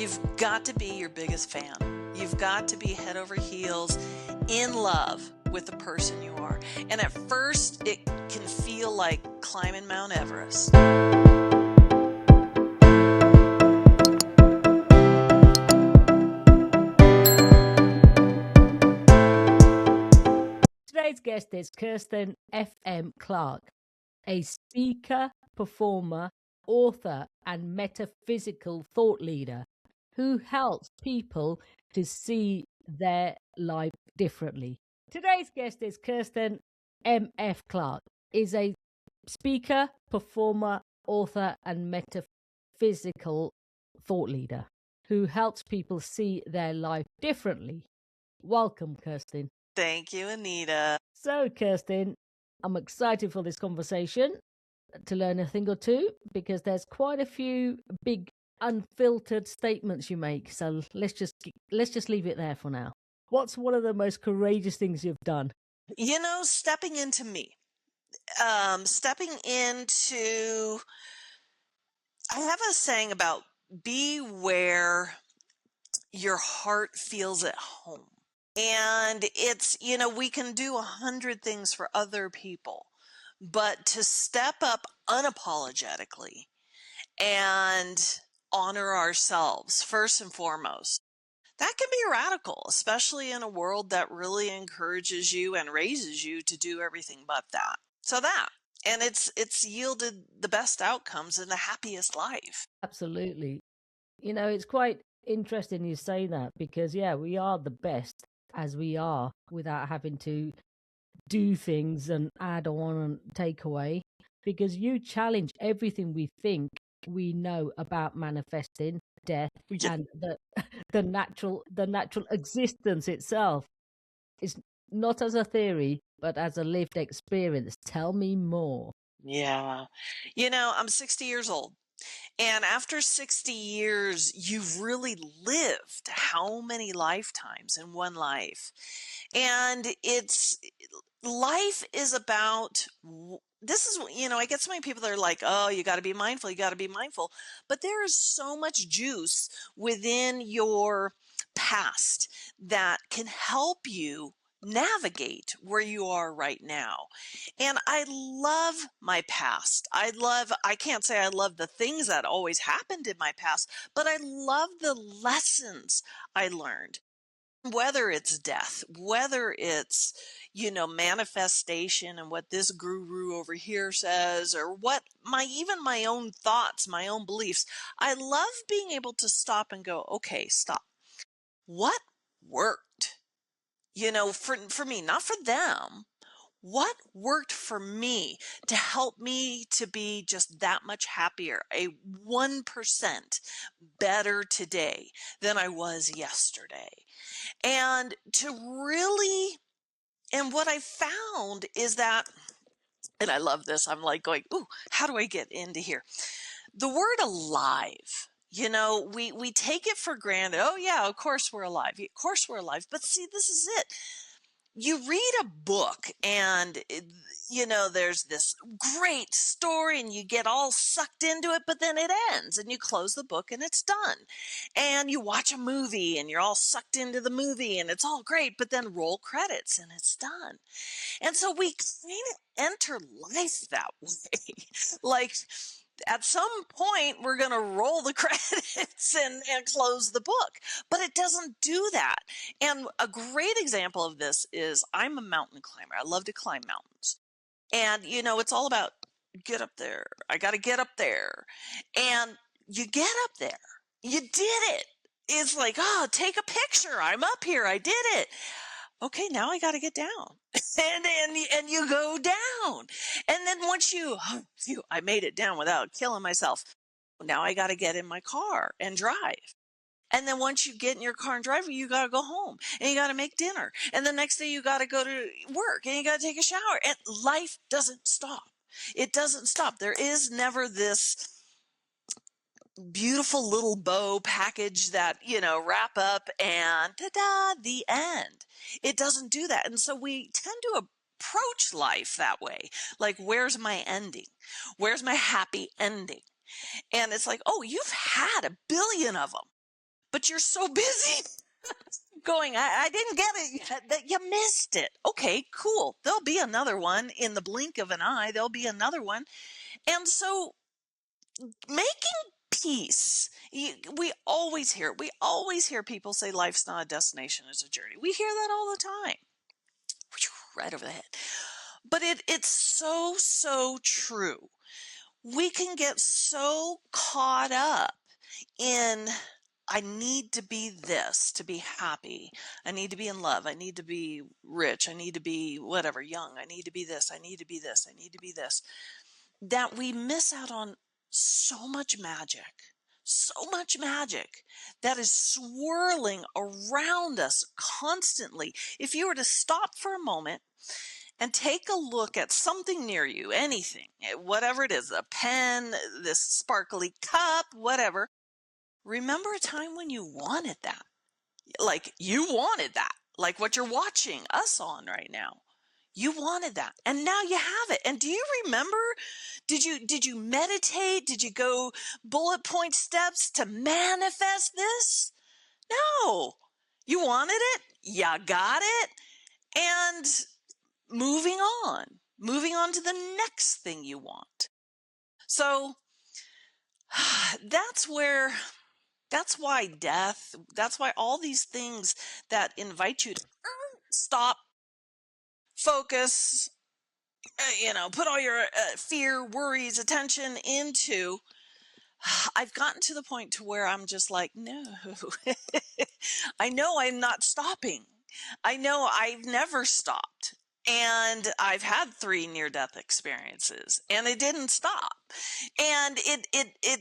You've got to be your biggest fan. You've got to be head over heels in love with the person you are. And at first, it can feel like climbing Mount Everest. Today's guest is Kirsten MF Clark, a speaker, performer, author, and metaphysical thought leader who helps people to see their life differently. Today's guest is Kirsten MF Clark, is a speaker, performer, author, and metaphysical thought leader who helps people see their life differently. Welcome, Kirsten. Thank you, Anita. So, Kirsten, I'm excited for this conversation to learn a thing or two because there's quite a few big unfiltered statements you make. So let's just leave it there for now. What's one of the most courageous things you've done? You know, stepping into me. Stepping into, I have a saying about be where your heart feels at home. And it's, you know, we can do 100 things for other people, but to step up unapologetically and honor ourselves first and foremost, that can be radical, especially in a world that really encourages you and raises you to do everything but that. So that, and it's yielded the best outcomes and the happiest life. Absolutely. You know, it's quite interesting you say that because, yeah, we are the best as we are without having to do things and add on and take away, because you challenge everything we think we know about manifesting death and the natural existence itself. It's not as a theory but as a lived experience. Tell me more. Yeah. You know, I'm 60 years old. And after 60 years, you've really lived how many lifetimes in one life? And life is about, this is, you know, I get so many people that are like, oh, you got to be mindful, you got to be mindful. But there is so much juice within your past that can help you navigate where you are right now. And I love my past. I can't say I love the things that always happened in my past, but I love the lessons I learned. Whether it's death, whether it's, you know, manifestation and what this guru over here says, or what even my own thoughts, my own beliefs, I love being able to stop and go, okay, stop. What worked? You know, for me, not for them. What worked for me to help me to be just that much happier, a 1% better today than I was yesterday? And what I found is that, and I love this, I'm like going, ooh, how do I get into here? The word alive. You know, we take it for granted. Oh yeah, of course we're alive. Of course we're alive. But see, this is it. You read a book and, you know, there's this great story and you get all sucked into it, but then it ends and you close the book and it's done. And you watch a movie and you're all sucked into the movie and it's all great, but then roll credits and it's done. And so we kind of enter life that way. Like, at some point, we're going to roll the credits and close the book. But it doesn't do that. And a great example of this is I'm a mountain climber. I love to climb mountains. And, you know, it's all about get up there. I got to get up there. And you get up there. You did it. It's like, oh, take a picture. I'm up here. I did it. Okay, now I got to get down. and you go down. And then once I made it down without killing myself. Now I got to get in my car and drive. And then once you get in your car and drive, you got to go home and you got to make dinner. And the next day you got to go to work and you got to take a shower. And life doesn't stop. It doesn't stop. There is never this beautiful little bow package that, you know, wrap up and ta-da, the end. It doesn't do that. And so we tend to approach life that way. Like, where's my ending? Where's my happy ending? And it's like, oh, you've had a billion of them. but you're so busy going, I didn't get it yet, that you missed it. Okay, cool. There'll be another one in the blink of an eye. There'll be another one. And so making peace, we always hear people say life's not a destination, it's a journey. We hear that all the time. Right over the head. But it's so true. We can get so caught up in, I need to be this to be happy. I need to be in love. I need to be rich. I need to be whatever, young. I need to be this. I need to be this. I need to be this. That we miss out on so much magic that is swirling around us constantly. If you were to stop for a moment and take a look at something near you, anything, whatever it is, a pen, this sparkly cup, whatever, remember a time when you wanted that. Like you wanted that, like what you're watching us on right now. You wanted that, and now you have it. And do you remember, did you meditate? Did you go bullet point steps to manifest this? No. You wanted it, you got it, and moving on to the next thing you want. So that's why death, that's why all these things that invite you to stop, focus, put all your fear, worries, attention into, I've gotten to the point to where I'm just like, no, I know I'm not stopping. I know I've never stopped. And I've had 3 near-death experiences, and it didn't stop. And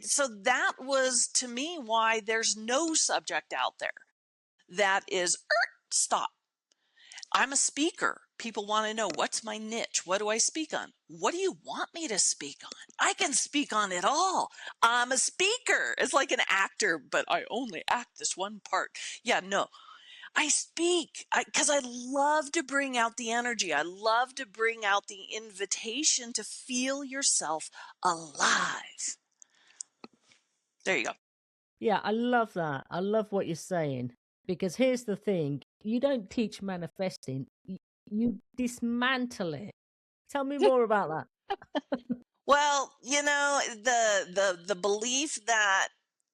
so that was, to me, why there's no subject out there that is, stop. I'm a speaker. People want to know, what's my niche? What do I speak on? What do you want me to speak on? I can speak on it all. I'm a speaker. It's like an actor, but I only act this one part. Yeah, no. I speak because I love to bring out the energy. I love to bring out the invitation to feel yourself alive. There you go. Yeah, I love that. I love what you're saying. Because here's the thing, you don't teach manifesting, you dismantle it. Tell me more about that. Well, the belief that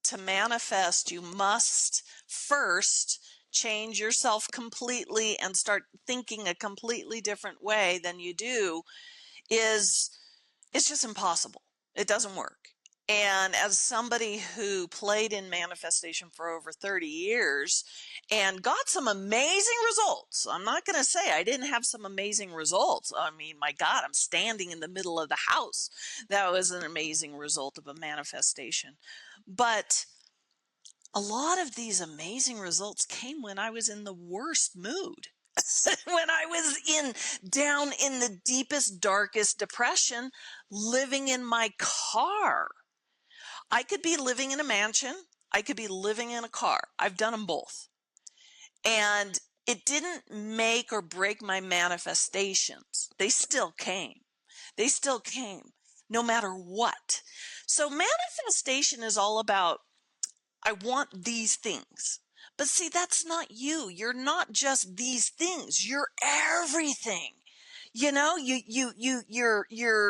to manifest, you must first change yourself completely and start thinking a completely different way than you do it's just impossible. It doesn't work. And as somebody who played in manifestation for over 30 years and got some amazing results, I'm not going to say I didn't have some amazing results. I mean, my God, I'm standing in the middle of the house. That was an amazing result of a manifestation. But a lot of these amazing results came when I was in the worst mood. When I was down in the deepest, darkest depression, living in my car. I could be living in a mansion. I could be living in a car. I've done them both. And it didn't make or break my manifestations. They still came. No matter what. So manifestation is all about, I want these things. But see, that's not you. You're not just these things. You're everything. Your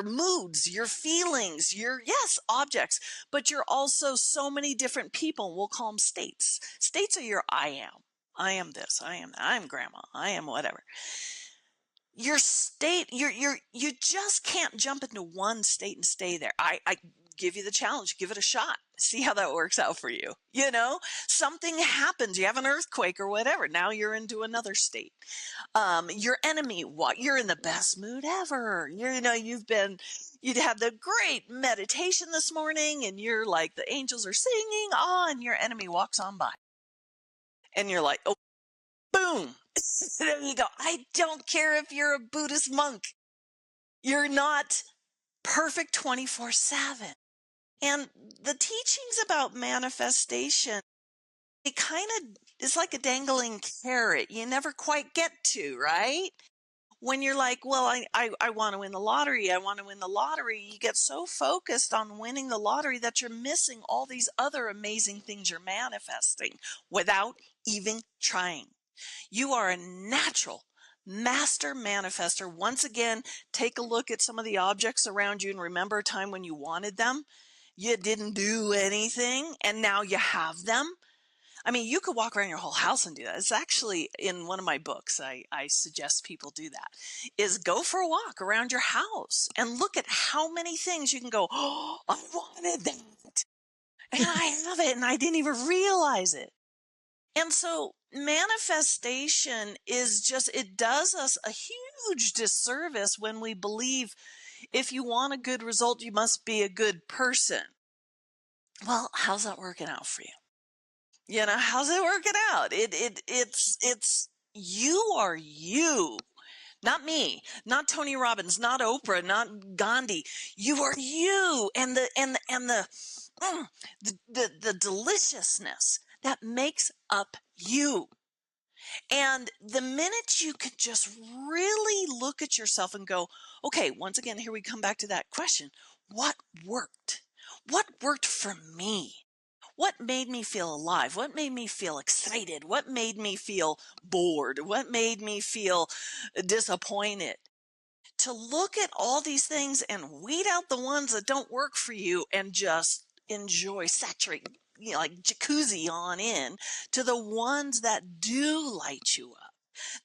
moods, your feelings, yes, objects, but you're also so many different people. We'll call them states. States are your I am. I am this. I am that. I am grandma. I am whatever. Your state, you just can't jump into one state and stay there. I give you the challenge, give it a shot, see how that works out for you. Something happens, you have an earthquake or whatever, now you're into another state. Your enemy, you're in the best mood ever. You'd had the great meditation this morning and you're like, the angels are singing, and your enemy walks on by. And you're like, oh, boom. There you go. I don't care if you're a Buddhist monk. You're not perfect 24/7. And the teachings about manifestation, it's like a dangling carrot you never quite get to, right? when you're like, well, I want to win the lottery. I want to win the lottery. You get so focused on winning the lottery that you're missing all these other amazing things you're manifesting without even trying. You are a natural master manifester. Once again, take a look at some of the objects around you and remember a time when you wanted them. You didn't do anything and now you have them. I mean, you could walk around your whole house and do that. It's actually in one of my books. I suggest people do that, is go for a walk around your house and look at how many things you can go, oh, I wanted that. And I have it and I didn't even realize it. And so manifestation is just, it does us a huge disservice when we believe if you want a good result, you must be a good person. Well, how's that working out for you? You know, how's it working out? It's you are you, not me, not Tony Robbins, not Oprah, not Gandhi. You are you, and the deliciousness that makes up you. And the minute you could just really look at yourself and go, okay, once again, here we come back to that question: what worked? What worked for me? What made me feel alive? What made me feel excited? What made me feel bored? What made me feel disappointed? To look at all these things and weed out the ones that don't work for you and just enjoy, saturate, you know, like jacuzzi on in to the ones that do light you up,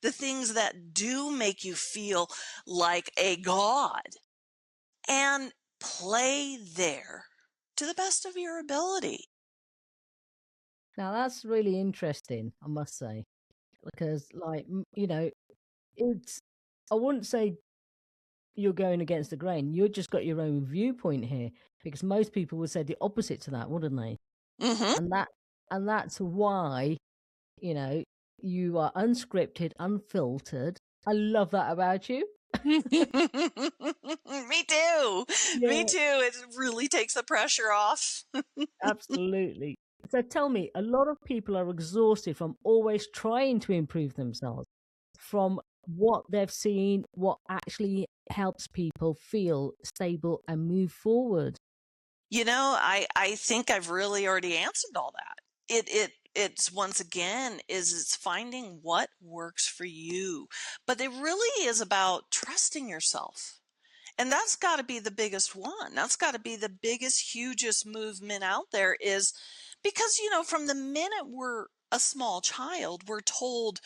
the things that do make you feel like a god, and play there to the best of your ability. Now that's really interesting, I must say, because, like, you know, it's, I wouldn't say you're going against the grain. You've just got your own viewpoint here, because most people would say the opposite to that, wouldn't they? Mm-hmm. And that's why, you know, you are unscripted, unfiltered. I love that about you. Me too. Yeah. Me too. It really takes the pressure off. Absolutely. So tell me, a lot of people are exhausted from always trying to improve themselves, from what they've seen, what actually helps people feel stable and move forward. You know, I think I've really already answered all that. It's once again it's finding what works for you. But it really is about trusting yourself. And that's got to be the biggest one. That's got to be the biggest, hugest movement out there, is because, you know, from the minute we're a small child, we're told,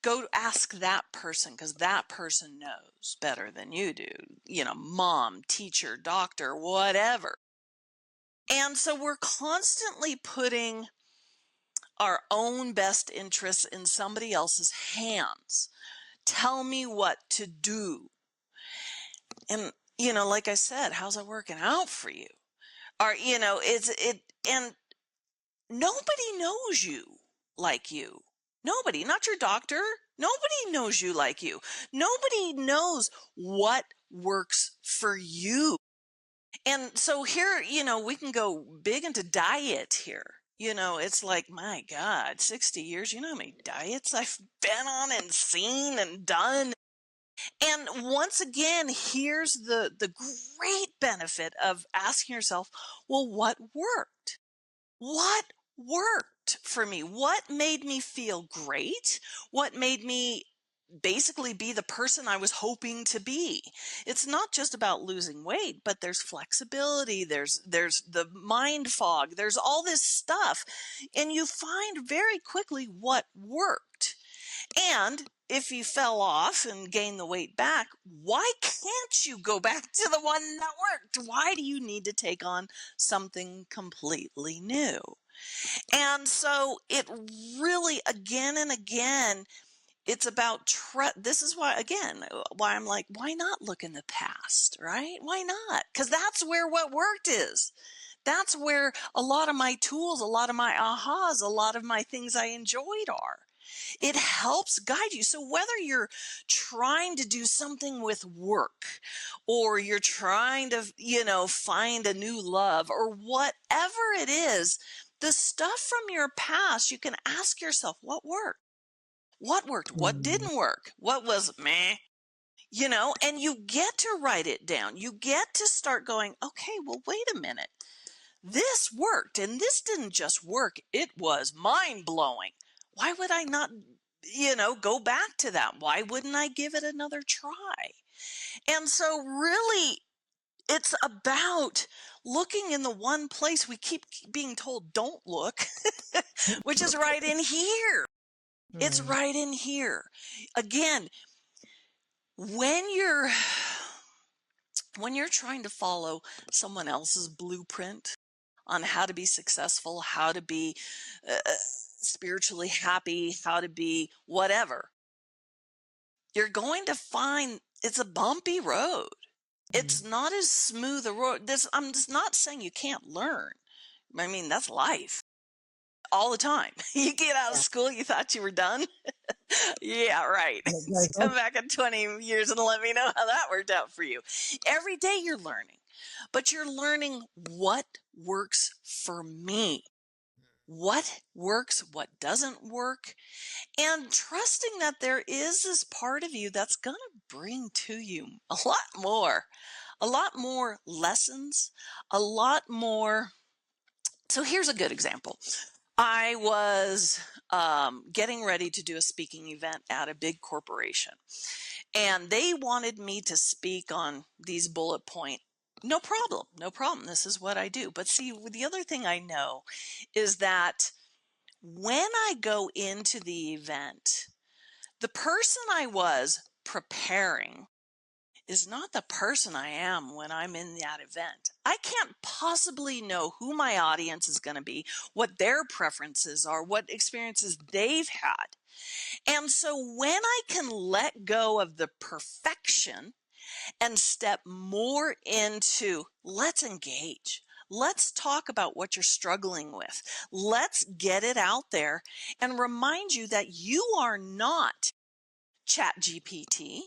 go ask that person because that person knows better than you do. You know, mom, teacher, doctor, whatever. And so we're constantly putting our own best interests in somebody else's hands. Tell me what to do. And, you know, like I said, how's that working out for you? Or, you know, and nobody knows you like you. Nobody, not your doctor. Nobody knows you like you. Nobody knows what works for you. And so here, you know, we can go big into diet here. You know, it's like, my God, 60 years, you know how many diets I've been on and seen and done. And once again, here's the great benefit of asking yourself, well, what worked? What worked for me? What made me feel great? What made me basically be the person I was hoping to be? It's not just about losing weight, but there's flexibility, there's the mind fog, there's all this stuff, and you find very quickly what worked. And if you fell off and gained the weight back, why can't you go back to the one that worked? Why do you need to take on something completely new? And so it really, again and again, it's about this is why, again, why I'm like, why not look in the past, right? Why not? Because that's where what worked is. That's where a lot of my tools, a lot of my ahas, a lot of my things I enjoyed are. It helps guide you. So whether you're trying to do something with work, or you're trying to, you know, find a new love, or whatever it is, the stuff from your past, you can ask yourself, what worked? What worked? What didn't work? What was meh? and you get to write it down. You get to start going, okay, well, wait a minute. This worked, and this didn't just work. It was mind-blowing. Why would I not, go back to that? Why wouldn't I give it another try? And so really, it's about looking in the one place we keep being told don't look, which is right in here. It's right in here. Again, when you're trying to follow someone else's blueprint on how to be successful, how to be spiritually happy, how to be whatever, you're going to find it's a bumpy road. It's not as smooth a road. I'm just not saying you can't learn. I mean, that's life all the time. You get out of school, you thought you were done. Yeah, right. Come back in 20 years and let me know how that worked out for you. Every day you're learning, but you're learning what works for me. What works, what doesn't work, and trusting that there is this part of you that's going to bring to you a lot more lessons, a lot more. So here's a good example. I was getting ready to do a speaking event at a big corporation, and they wanted me to speak on these bullet point. No problem. This is what I do. But see, the other thing I know is that when I go into the event, the person I was preparing is not the person I am when I'm in that event. I can't possibly know who my audience is going to be, what their preferences are, what experiences they've had. And so when I can let go of the perfection and step more into let's engage. Let's talk about what you're struggling with. Let's get it out there and remind you that you are not ChatGPT.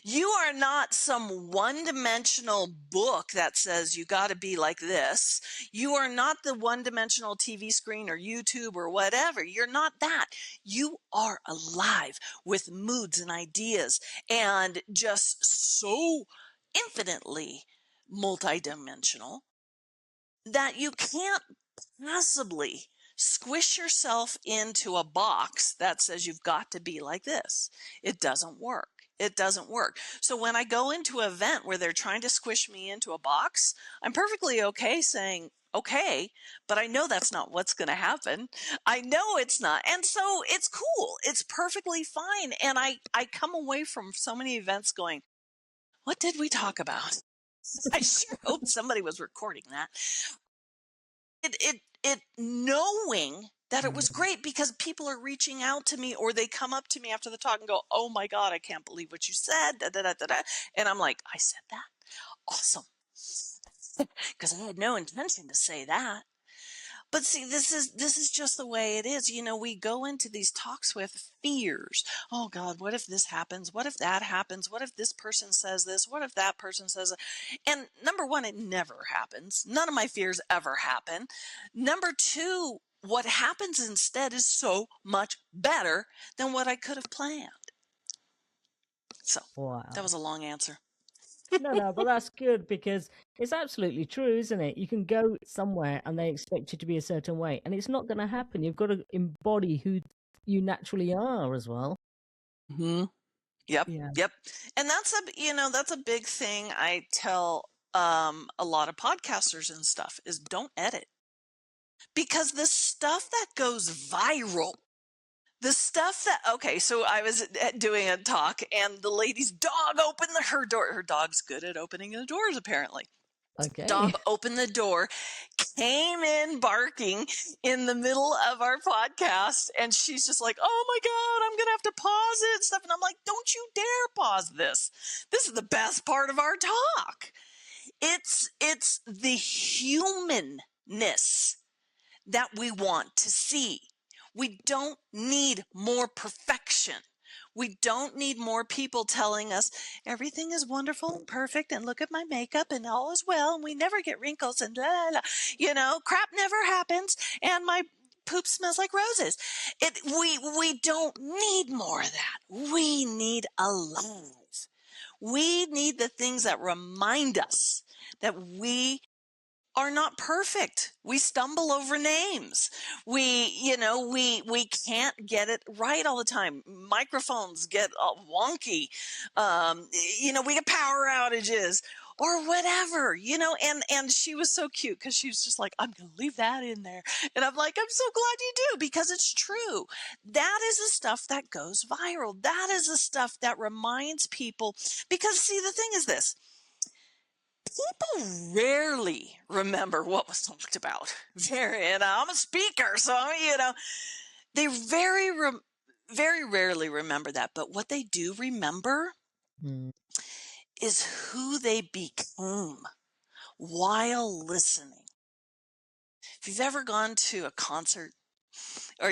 You are not some one-dimensional book that says you got to be like this. You are not the one-dimensional TV screen or YouTube or whatever. You're not that. You are alive with moods and ideas and just so infinitely multidimensional that you can't possibly squish yourself into a box that says you've got to be like this. It doesn't work. It doesn't work. So when I go into an event where they're trying to squish me into a box, I'm perfectly okay saying, okay, but I know that's not what's going to happen. I know it's not. And so it's cool. It's perfectly fine. And I come away from so many events going, what did we talk about? I sure hope somebody was recording that. It knowing that it was great because people are reaching out to me or they come up to me after the talk and go, oh my God, I can't believe what you said. Da, da, da, da, da. And I'm like, I said that? Awesome. Because I had no intention to say that. But see, this is just the way it is. We go into these talks with fears. Oh God, what if this happens? What if that happens? What if this person says this? What if that person says that? And number one, it never happens. None of my fears ever happen. Number two, what happens instead is so much better than what I could have planned. So that was a long answer. No, but that's good because it's absolutely true, isn't it? You can go somewhere and they expect you to be a certain way, and it's not going to happen. You've got to embody who you naturally are as well. Mm-hmm. Yep. Yeah. Yep. And that's a big thing I tell a lot of podcasters and stuff is don't edit. Because the stuff that goes viral, the stuff that, okay, so I was doing a talk and the lady's dog opened her door. Her dog's good at opening the doors, apparently. Okay. Dog opened the door, came in barking in the middle of our podcast, and she's just like, oh my God, I'm going to have to pause it and stuff. And I'm like, don't you dare pause this. This is the best part of our talk. It's the humanness that we want to see. We don't need more perfection. We don't need more people telling us everything is wonderful and perfect and look at my makeup and all is well and we never get wrinkles and la la la. Crap never happens and my poop smells like roses. We don't need more of that. We need alive. We need the things that remind us that we are not perfect. We stumble over names. We can't get it right all the time. Microphones get wonky. We get power outages or whatever, and she was so cute because she was just like, I'm going to leave that in there. And I'm like, I'm so glad you do, because it's true. That is the stuff that goes viral. That is the stuff that reminds people, because see, the thing is this. People rarely remember what was talked about. I'm a speaker, so they very rarely remember that. But what they do remember is who they became while listening. If you've ever gone to a concert, or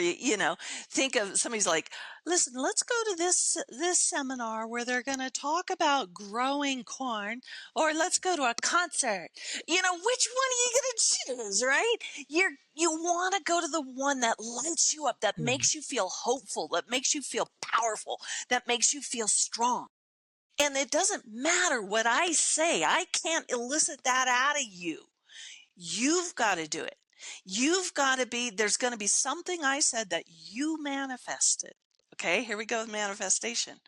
think of somebody's like, listen, let's go to this seminar where they're going to talk about growing corn, or let's go to a concert. Which one are you going to choose, right? You want to go to the one that lights you up, that makes you feel hopeful, that makes you feel powerful, that makes you feel strong. And it doesn't matter what I say. I can't elicit that out of you. You've got to do it. There's going to be something I said that you manifested. Okay, here we go with manifestation.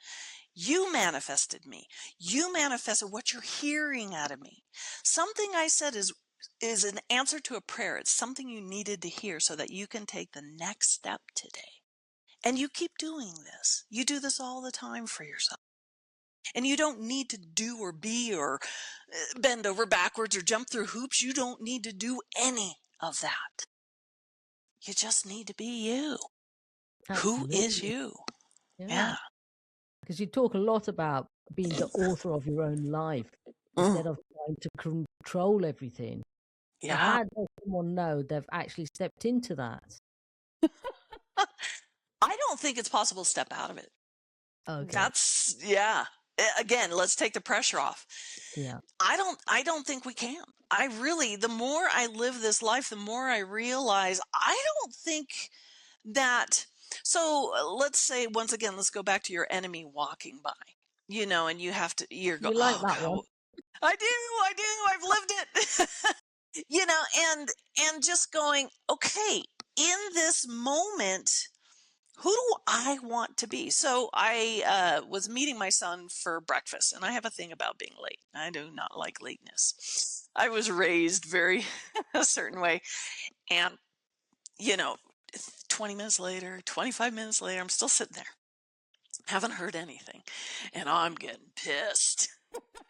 You manifested me. You manifested what you're hearing out of me. Something I said is an answer to a prayer. It's something you needed to hear so that you can take the next step today. And you keep doing this. You do this all the time for yourself. And you don't need to do or be or bend over backwards or jump through hoops. You don't need to do any of that. You just need to be you. Absolutely. Who is you? Yeah. Because you talk a lot about being the author of your own life instead of trying to control everything. Yeah. So how does someone know they've actually stepped into that? I don't think it's possible to step out of it. Okay. Again, let's take the pressure off. Yeah. I don't think we can. The more I live this life, the more I realize I don't think that. So let's say, once again, let's go back to your enemy walking by, and you're going, you like oh, that God, one? I do. I've lived it. And just going, okay, in this moment, who do I want to be? So I was meeting my son for breakfast, and I have a thing about being late. I do not like lateness. I was raised very a certain way. And, 20 minutes later, 25 minutes later, I'm still sitting there. Haven't heard anything. And I'm getting pissed.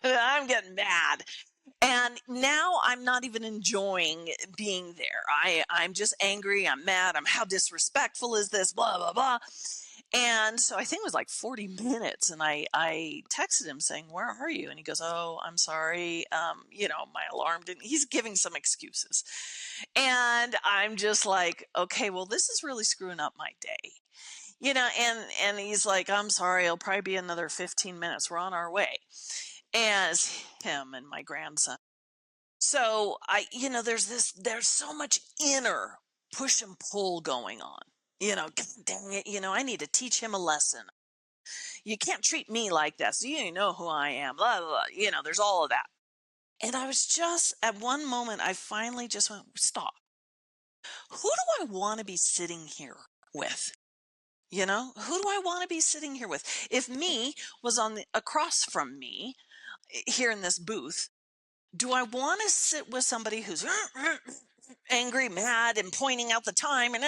I'm getting mad. And now I'm not even enjoying being there. I'm just angry. I'm mad. How disrespectful is this? Blah, blah, blah. And so I think it was like 40 minutes. And I texted him saying, where are you? And he goes, oh, I'm sorry. My alarm didn't. He's giving some excuses. And I'm just like, okay, well, this is really screwing up my day. And he's like, I'm sorry. It'll probably be another 15 minutes. We're on our way. As him and my grandson. So there's so much inner push and pull going on. God dang it, I need to teach him a lesson. You can't treat me like this. You know who I am. Blah, blah, blah. There's all of that. And I was just, at one moment, I finally just went, stop. Who do I want to be sitting here with? Who do I want to be sitting here with? If me was across from me here in this booth, do I want to sit with somebody who's angry, mad, and pointing out the time, and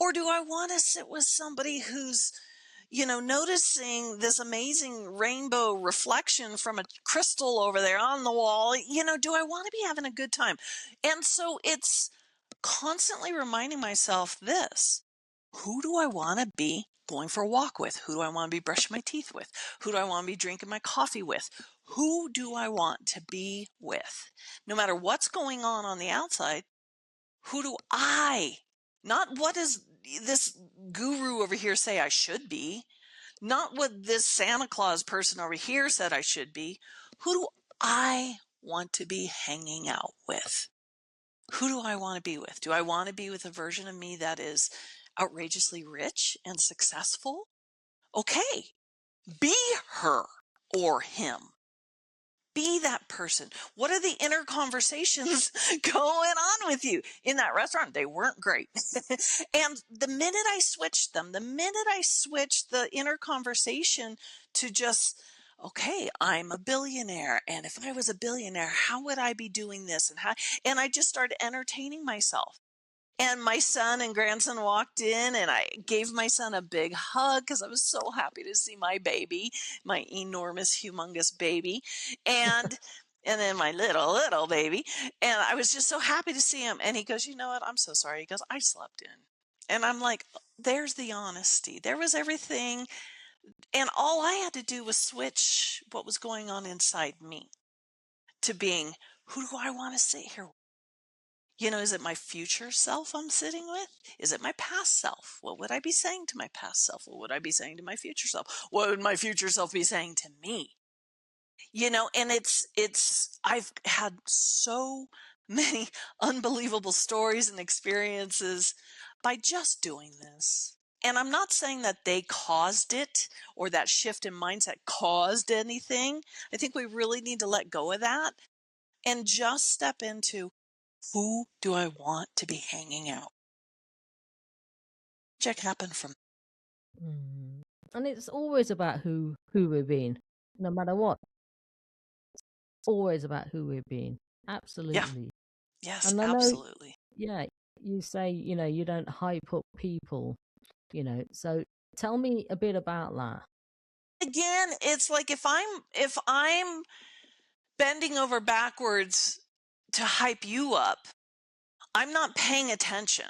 or do I want to sit with somebody who's, noticing this amazing rainbow reflection from a crystal over there on the wall? Do I want to be having a good time? And so it's constantly reminding myself this: who do I want to be going for a walk with? Who do I want to be brushing my teeth with? Who do I want to be drinking my coffee with? Who do I want to be with? No matter what's going on the outside, who do I, not what does this guru over here say I should be, not what this Santa Claus person over here said I should be. Who do I want to be hanging out with? Who do I want to be with? Do I want to be with a version of me that is outrageously rich and successful? Okay, be her or him. Be that person. What are the inner conversations going on with you? In that restaurant, they weren't great. And the minute I switched the inner conversation to just, okay, I'm a billionaire. And if I was a billionaire, how would I be doing this? And I just started entertaining myself. And my son and grandson walked in, and I gave my son a big hug because I was so happy to see my baby, my enormous, humongous baby. And and then my little baby. And I was just so happy to see him. And he goes, you know what? I'm so sorry. He goes, I slept in. And I'm like, there's the honesty. There was everything. And all I had to do was switch what was going on inside me to being, who do I want to sit here with? Is it my future self I'm sitting with? Is it my past self? What would I be saying to my past self? What would I be saying to my future self? What would my future self be saying to me? And I've had so many unbelievable stories and experiences by just doing this. And I'm not saying that they caused it or that shift in mindset caused anything. I think we really need to let go of that and just step into, who do I want to be hanging out? Check happened from. And it's always about who we're being, no matter what. It's always about who we're being. Absolutely. Yes, and I know, absolutely. yeah, you say, you don't hype up people, so tell me a bit about that. Again, it's like if I'm bending over backwards to hype you up, I'm not paying attention.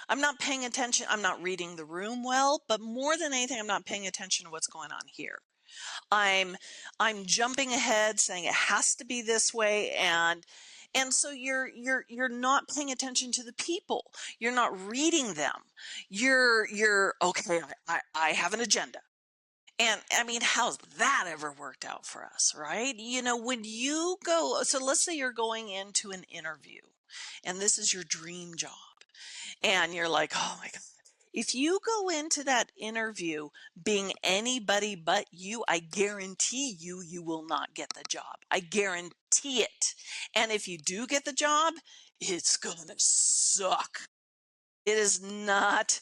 I'm not reading the room well, but more than anything, I'm not paying attention to what's going on here. I'm jumping ahead saying it has to be this way, and so you're not paying attention to the people. You're not reading them. You're okay, I have an agenda. And I mean, how's that ever worked out for us, right? When you go, so let's say you're going into an interview and this is your dream job, and you're like, oh my God. If you go into that interview being anybody but you, I guarantee you will not get the job. I guarantee it. And if you do get the job, it's going to suck. It is not.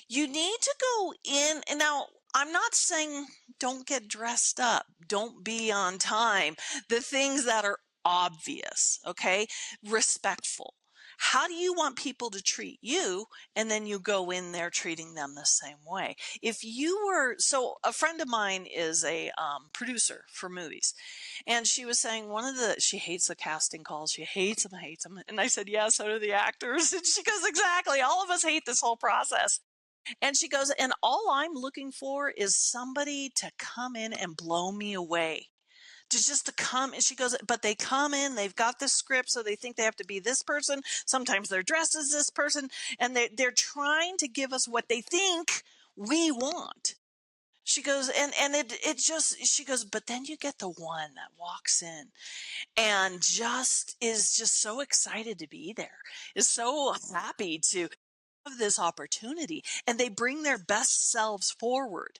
You need to go in. And now, I'm not saying don't get dressed up, don't be on time, the things that are obvious, okay? Respectful. How do you want people to treat you? And then you go in there treating them the same way. So a friend of mine is a producer for movies. And she was saying she hates the casting calls. She hates them. And I said, yeah, so do the actors. And she goes, exactly. All of us hate this whole process. And she goes, and all I'm looking for is somebody to come in and blow me away. To come. And she goes, but they come in, they've got the script, so they think they have to be this person. Sometimes they're dressed as this person, and they're trying to give us what they think we want. She goes, she goes, but then you get the one that walks in and is just so excited to be there, is so happy to have this opportunity, and they bring their best selves forward.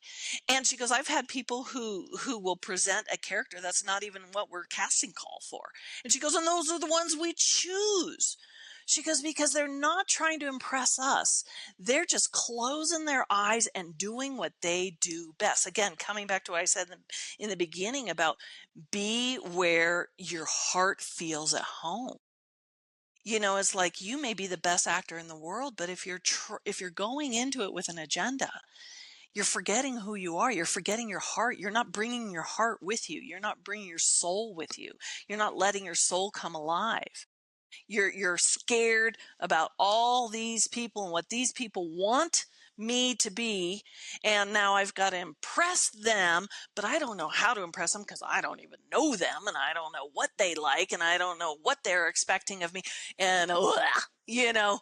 And she goes, I've had people who will present a character that's not even what we're casting call for. And she goes, and those are the ones we choose. She goes, because they're not trying to impress us. They're just closing their eyes and doing what they do best. Again, coming back to what I said in the beginning about be where your heart feels at home. It's like you may be the best actor in the world, but if you're going into it with an agenda, you're forgetting who you are. You're forgetting your heart. You're not bringing your heart with you. You're not bringing your soul with you. You're not letting your soul come alive. You're scared about all these people and what these people want me to be, and now I've got to impress them, but I don't know how to impress them because I don't even know them, and I don't know what they like, and I don't know what they're expecting of me, and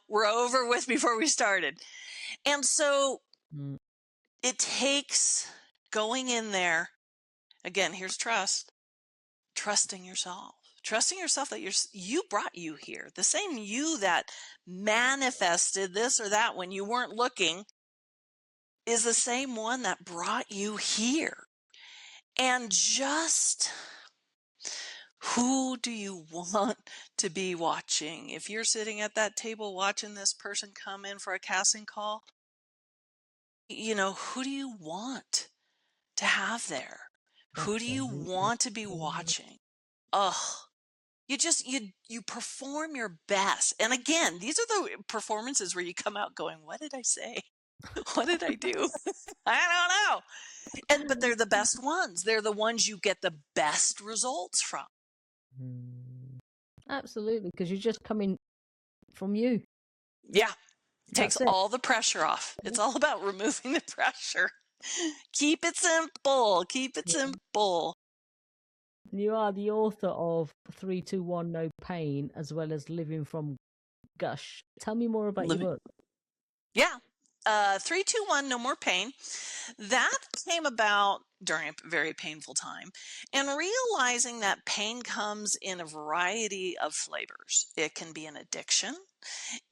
we're over with before we started. And so it takes going in there again. Here's trusting yourself, Trusting yourself that you brought you here. The same you that manifested this or that when you weren't looking is the same one that brought you here. And just who do you want to be watching? If you're sitting at that table watching this person come in for a casting call, who do you want to have there? Who do you Absolutely. want to be watching? Oh, you perform your best. And again, these are the performances where you come out going, what did I say? What did I do? I don't know. But they're the best ones. They're the ones you get the best results from. Absolutely, because you're just coming from you. Yeah. Takes That's it. all the pressure off. It's all about removing the pressure. Keep it simple. Keep it simple. You are the author of 321 No Pain, as well as Living from Gush. Tell me more about your book. Yeah. 321 No More Pain. That came about during a very painful time, and realizing that pain comes in a variety of flavors. It can be an addiction.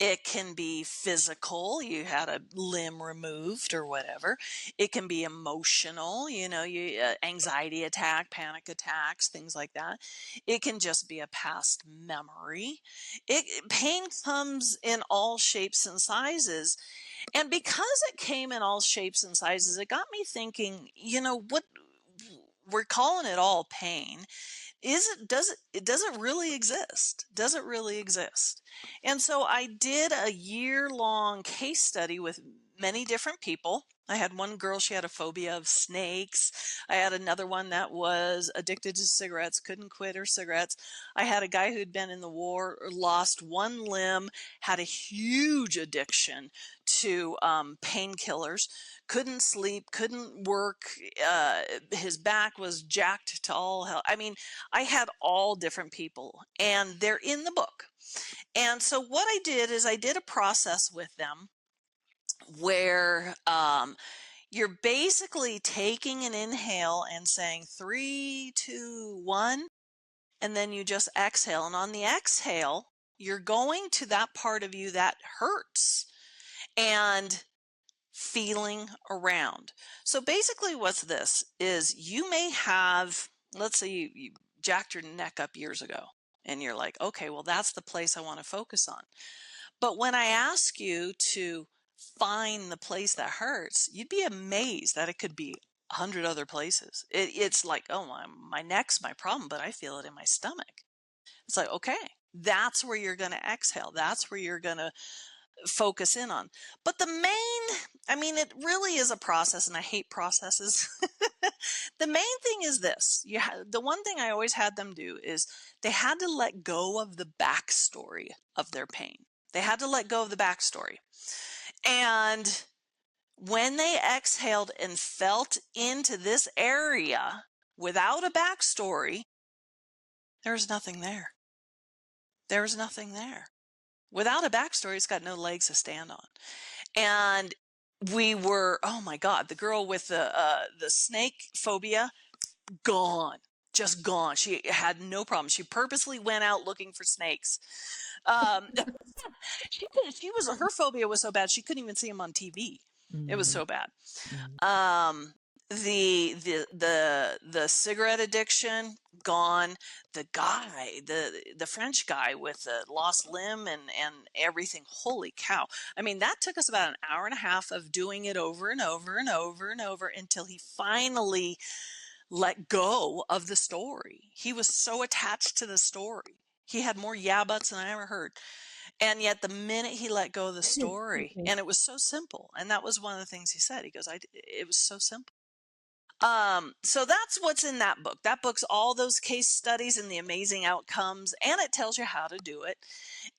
It can be physical. You had a limb removed or whatever. It can be emotional, anxiety attack, panic attacks, things like that. It can just be a past memory. Pain comes in all shapes and sizes. And because it came in all shapes and sizes, it got me thinking, what we're calling it all pain. Does it really exist? Does it really exist? And so I did a year-long case study with many different people. I had one girl, she had a phobia of snakes. I had another one that was addicted to cigarettes, couldn't quit her cigarettes. I had a guy who'd been in the war, lost one limb, had a huge addiction to painkillers, couldn't sleep, couldn't work. His back was jacked to all hell. I mean, I had all different people, and they're in the book. And so what I did is I did a process with them where you're basically taking an inhale and saying 3, 2, 1, and then you just exhale. And on the exhale, you're going to that part of you that hurts and feeling around. So basically what's this is you may have, let's say you jacked your neck up years ago and you're like, okay, well, that's the place I want to focus on. But when I ask you to find the place that hurts, you'd be amazed that it could be 100 other places. It's like, oh, my neck's my problem, but I feel it in my stomach. It's like, okay, that's where you're going to exhale. That's where you're going to focus in on. But it really is a process, and I hate processes. The main thing is this. The one thing I always had them do is they had to let go of the backstory of their pain. They had to let go of the backstory. And when they exhaled and felt into this area without a backstory, there was nothing there. There was nothing there. Without a backstory, it's got no legs to stand on. And we were, oh my God, the girl with the snake phobia, gone, just gone. She had no problem. She purposely went out looking for snakes. Her phobia was so bad she couldn't even see them on TV. It was so bad. The cigarette addiction, gone. The guy, the French guy with the lost limb and everything, holy cow. I mean, that took us about an hour and a half of doing it over and over and over and over until he finally let go of the story. He was so attached to the story. He had more yeah buts than I ever heard. And yet the minute he let go of the story, and it was so simple. And that was one of the things he said. He goes, it was so simple. So that's what's in that book. That book's all those case studies and the amazing outcomes, and it tells you how to do it.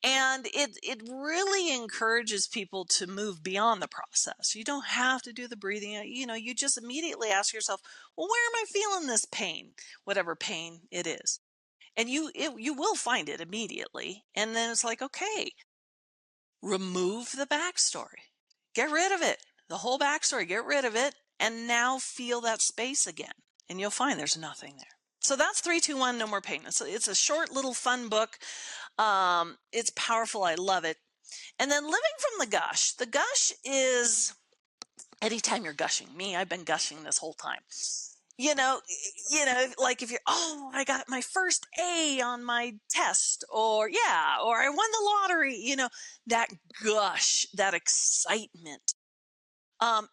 And it really encourages people to move beyond the process. You don't have to do the breathing. You just immediately ask yourself, well, where am I feeling this pain? Whatever pain it is. And you will find it immediately. And then it's like, okay, remove the backstory. Get rid of it. The whole backstory, get rid of it. And now feel that space again. And you'll find there's nothing there. So that's 3, 2, 1, no more pain. It's a short little fun book. It's powerful. I love it. And then living from the gush. The gush is anytime you're gushing. Me, I've been gushing this whole time. You know, like if you're, oh, I got my first A on my test, or yeah, or I won the lottery, that gush, that excitement.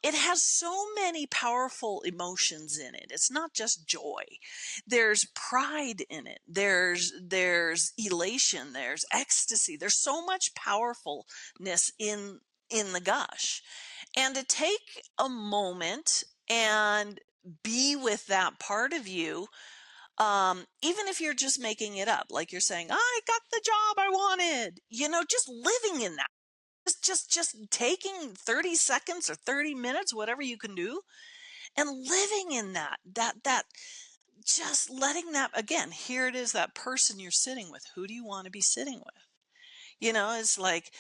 It has so many powerful emotions in it. It's not just joy. There's pride in it. There's elation. There's ecstasy. There's so much powerfulness in the gush. And to take a moment and be with that part of you, even if you're just making it up, like you're saying, I got the job I wanted, just living in that. Just taking 30 seconds or 30 minutes, whatever you can do, and living in that just letting that, again, here it is, that person you're sitting with. Who do you want to be sitting with? It's like,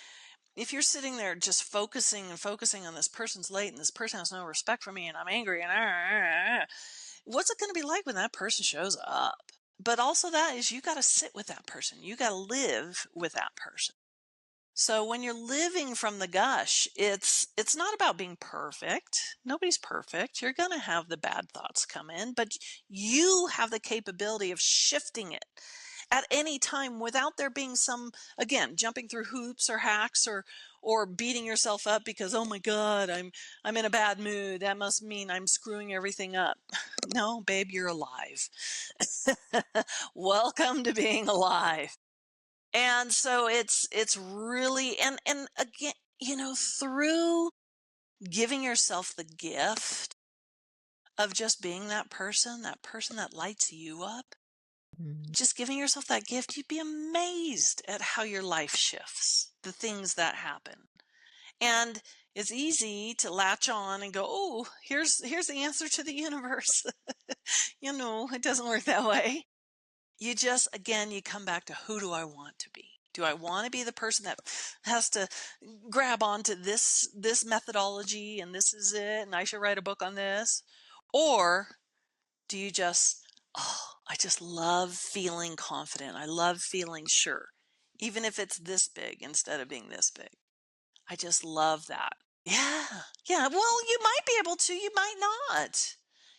if you're sitting there just focusing on this person's late and this person has no respect for me and I'm angry and what's it going to be like when that person shows up? But also that is, you got to sit with that person. You got to live with that person. So when you're living from the gush, it's not about being perfect. Nobody's perfect. You're going to have the bad thoughts come in, but you have the capability of shifting it at any time without there being some, again, jumping through hoops or hacks or beating yourself up because, oh my God, I'm in a bad mood. That must mean I'm screwing everything up. No, babe, you're alive. Welcome to being alive. And so it's really, and again, through giving yourself the gift of just being that person that lights you up, just giving yourself that gift, you'd be amazed at how your life shifts, the things that happen. And it's easy to latch on and go, oh, here's the answer to the universe. It doesn't work that way. You just, again, you come back to, who do I want to be? Do I want to be the person that has to grab onto this methodology and this is it and I should write a book on this? Or do you just, I just love feeling confident. I love feeling sure, even if it's this big instead of being this big. I just love that. Yeah. Yeah. Well, you might be able to, you might not.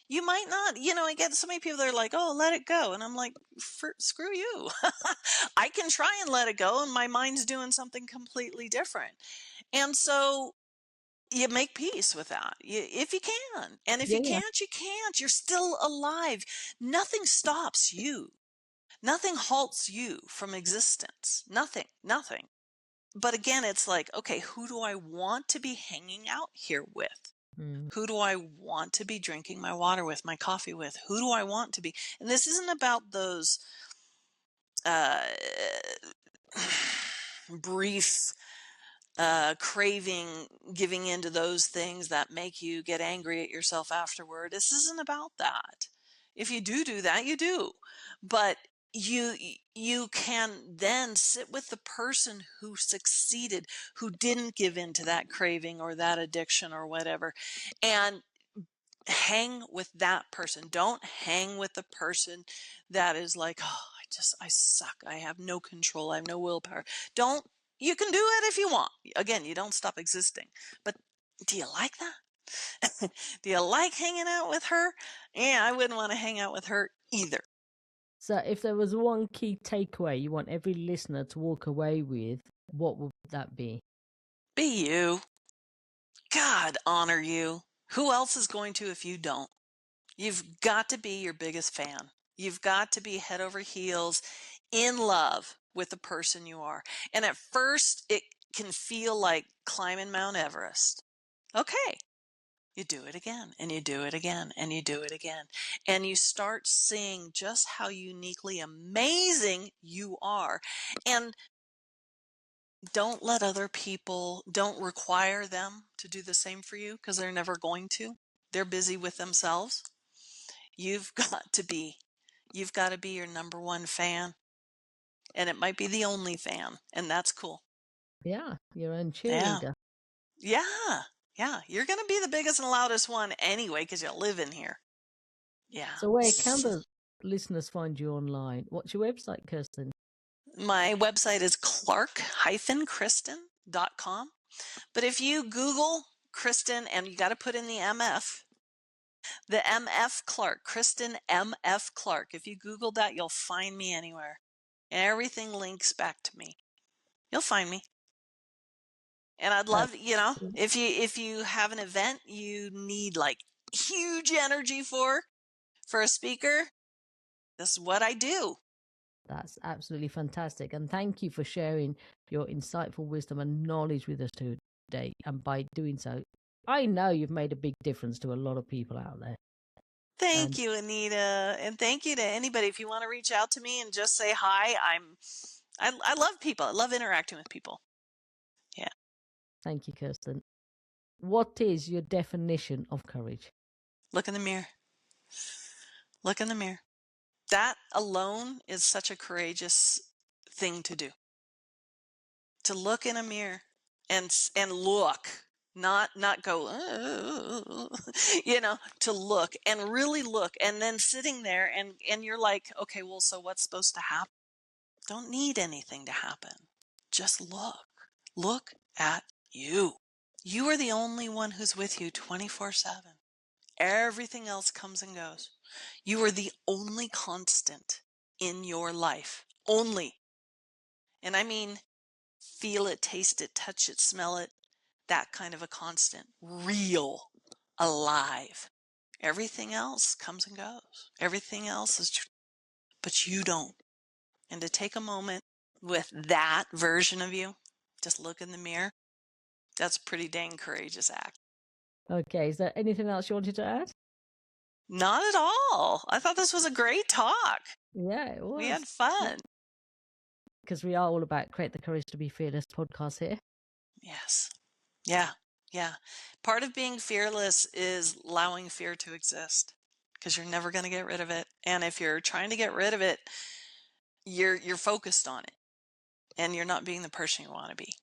You might not, I get so many people that are like, oh, let it go. And I'm like, screw you. I can try and let it go. And my mind's doing something completely different. And so you make peace with that if you can. And if you can't, you can't. You're still alive. Nothing stops you. Nothing halts you from existence. Nothing. But again, it's like, okay, who do I want to be hanging out here with? Who do I want to be drinking my water with, my coffee with? Who do I want to be? And this isn't about those brief craving, giving into those things that make you get angry at yourself afterward. This isn't about that. If you do that, you do. But you can then sit with the person who succeeded, who didn't give in to that craving or that addiction or whatever, and hang with that person. Don't hang with the person that is like, oh, I suck. I have no control. I have no willpower. You can do it if you want. Again, you don't stop existing. But do you like that? Do you like hanging out with her? Yeah, I wouldn't want to hang out with her either. So if there was one key takeaway you want every listener to walk away with, what would that be? Be you. God honor you. Who else is going to if you don't? You've got to be your biggest fan. You've got to be head over heels in love with the person you are. And at first, it can feel like climbing Mount Everest. Okay. You do it again, and you do it again, and you do it again. And you start seeing just how uniquely amazing you are. And don't let other people, don't require them to do the same for you, because they're never going to. They're busy with themselves. You've got to be your number one fan. And it might be the only fan, and that's cool. Yeah, your own cheerleader. Yeah. You're going to be the biggest and loudest one anyway, because you live in here. Yeah. So where can the listeners find you online? What's your website, Kirsten? My website is clark-kristen.com. But if you Google Kristen, and you got to put in the MF Clark, Kristen MF Clark. If you Google that, you'll find me anywhere. Everything links back to me. You'll find me. And I'd love, if you have an event you need like huge energy for a speaker, this is what I do. That's absolutely fantastic. And thank you for sharing your insightful wisdom and knowledge with us today. And by doing so, I know you've made a big difference to a lot of people out there. Thank you, Anita. And thank you to anybody. If you want to reach out to me and just say hi, I love people. I love interacting with people. Yeah. Thank you, Kirsten. What is your definition of courage? Look in the mirror. Look in the mirror. That alone is such a courageous thing to do. To look in a mirror and look, not go, to look and really look, and then sitting there and you're like, okay, well, so what's supposed to happen? Don't need anything to happen. Just look. Look at you. You are the only one who's with you 24/7. Everything else comes and goes. You are the only constant in your life. Only. And I mean, feel it, taste it, touch it, smell it. That kind of a constant. Real. Alive. Everything else comes and goes. Everything else is true. But you don't. And to take a moment with that version of you, just look in the mirror, that's a pretty dang courageous act. Okay, is there anything else you wanted to add? Not at all. I thought this was a great talk. Yeah, it was. We had fun. Because we are all about Create the Courage to be Fearless podcast here. Yes. Yeah. Yeah. Part of being fearless is allowing fear to exist, because you're never going to get rid of it. And if you're trying to get rid of it, you're focused on it, and you're not being the person you want to be.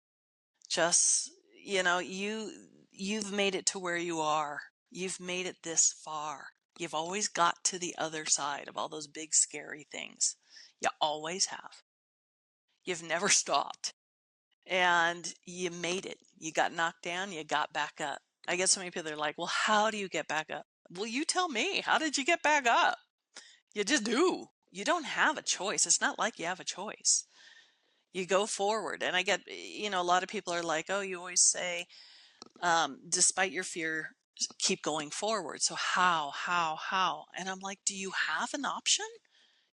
Just, you've made it to where you are. You've made it this far. You've always got to the other side of all those big, scary things. You always have. You've never stopped. And you made it. You got knocked down, you got back up. I guess so many people are like, well, how do you get back up? Well, you tell me. How did you get back up? You just do. You don't have a choice. It's not like you have a choice. You go forward. And I get, a lot of people are like, oh, you always say, despite your fear, keep going forward. So how? And I'm like, do you have an option?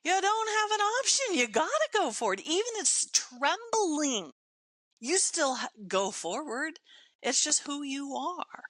You don't have an option. You got to go forward. Even if it's trembling, you still go forward. It's just who you are.